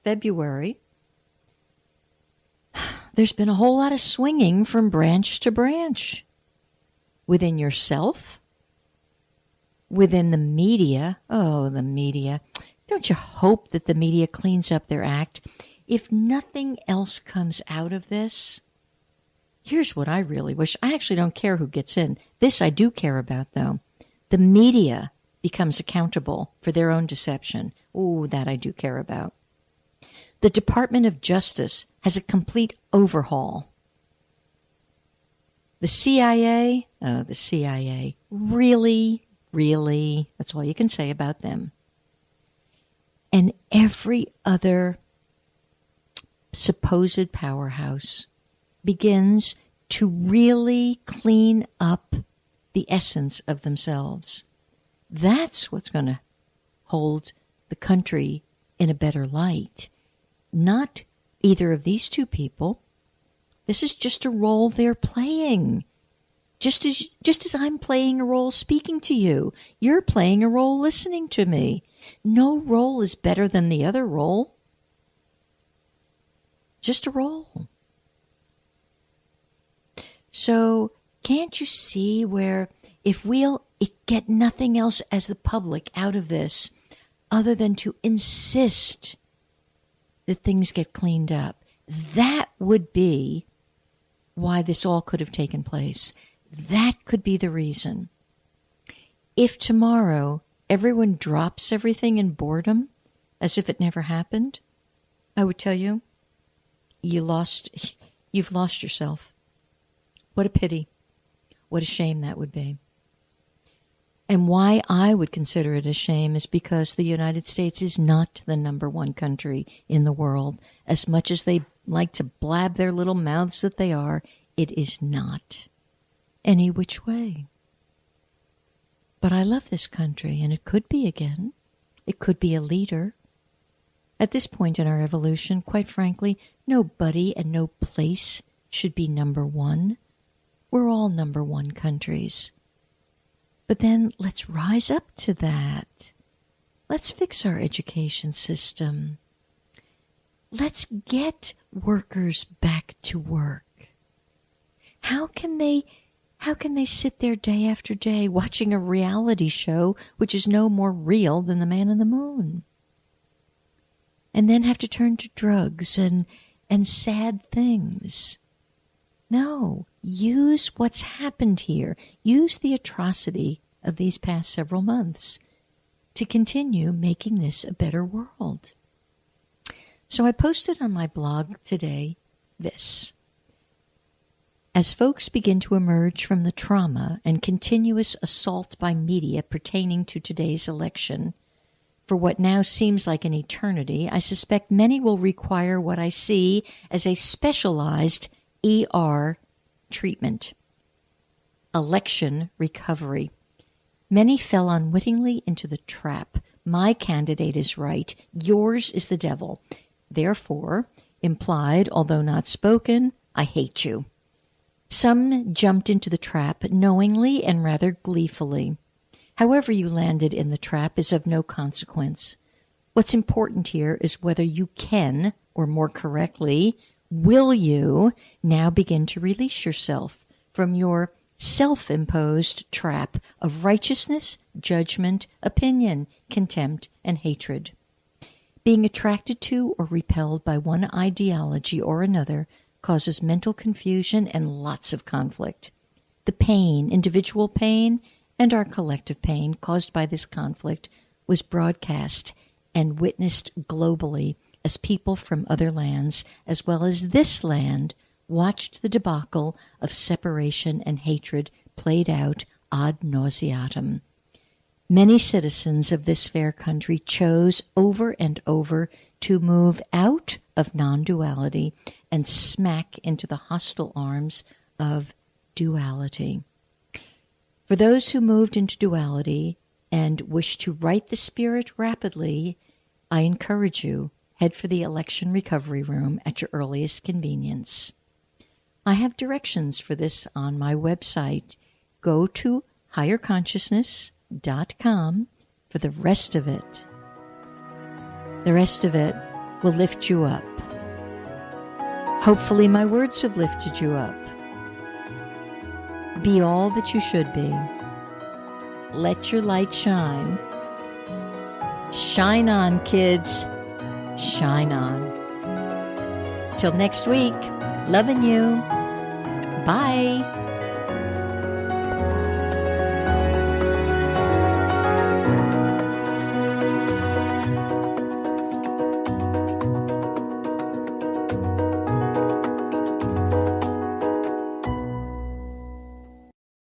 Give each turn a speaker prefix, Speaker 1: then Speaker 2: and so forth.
Speaker 1: February, there's been a whole lot of swinging from branch to branch within yourself, within the media. Oh, the media. Don't you hope that the media cleans up their act? If nothing else comes out of this, here's what I really wish. I actually don't care who gets in. This I do care about, though. The media becomes accountable for their own deception. Ooh, that I do care about. The Department of Justice has a complete overhaul. The CIA, really, that's all you can say about them. And every other supposed powerhouse begins to really clean up the essence of themselves. That's what's going to hold the country in a better light. Not either of these two people. This is just a role they're playing. Just as I'm playing a role speaking to you, you're playing a role listening to me. No role is better than the other role. Just a role. So can't you see where if we'll get nothing else as the public out of this other than to insist that things get cleaned up, that would be why this all could have taken place. That could be the reason. If tomorrow everyone drops everything in boredom as if it never happened, I would tell you, you've lost yourself. What a pity. What a shame that would be. And why I would consider it a shame is because the United States is not the number one country in the world. As much as they like to blab their little mouths that they are, it is not. Any which way. But I love this country, and it could be again. It could be a leader. At this point in our evolution, quite frankly, nobody and no place should be number one. We're all number one countries. But then let's rise up to that. Let's fix our education system. Let's get workers back to work. How can they sit there day after day watching a reality show which is no more real than the man in the moon? And then have to turn to drugs and sad things. No, use what's happened here. Use the atrocity of these past several months to continue making this a better world. So I posted on my blog today this. As folks begin to emerge from the trauma and continuous assault by media pertaining to today's election, for what now seems like an eternity, I suspect many will require what I see as a specialized ER treatment. Election recovery. Many fell unwittingly into the trap. My candidate is right. Yours is the devil. Therefore, implied, although not spoken, I hate you. Some jumped into the trap knowingly and rather gleefully. However you landed in the trap is of no consequence. What's important here is whether you can, or more correctly, will you now begin to release yourself from your self-imposed trap of righteousness, judgment, opinion, contempt, and hatred? Being attracted to or repelled by one ideology or another causes mental confusion and lots of conflict. The pain, individual pain, and our collective pain caused by this conflict was broadcast and witnessed globally as people from other lands, as well as this land, watched the debacle of separation and hatred played out ad nauseatum. Many citizens of this fair country chose over and over to move out of non-duality and smack into the hostile arms of duality. For those who moved into duality and wish to right the spirit rapidly, I encourage you, head for the election recovery room at your earliest convenience. I have directions for this on my website. Go to higherconsciousness.com for the rest of it. The rest of it will lift you up. Hopefully my words have lifted you up. Be all that you should be. Let your light shine. Shine on, kids. Shine on. Till next week, loving you. Bye.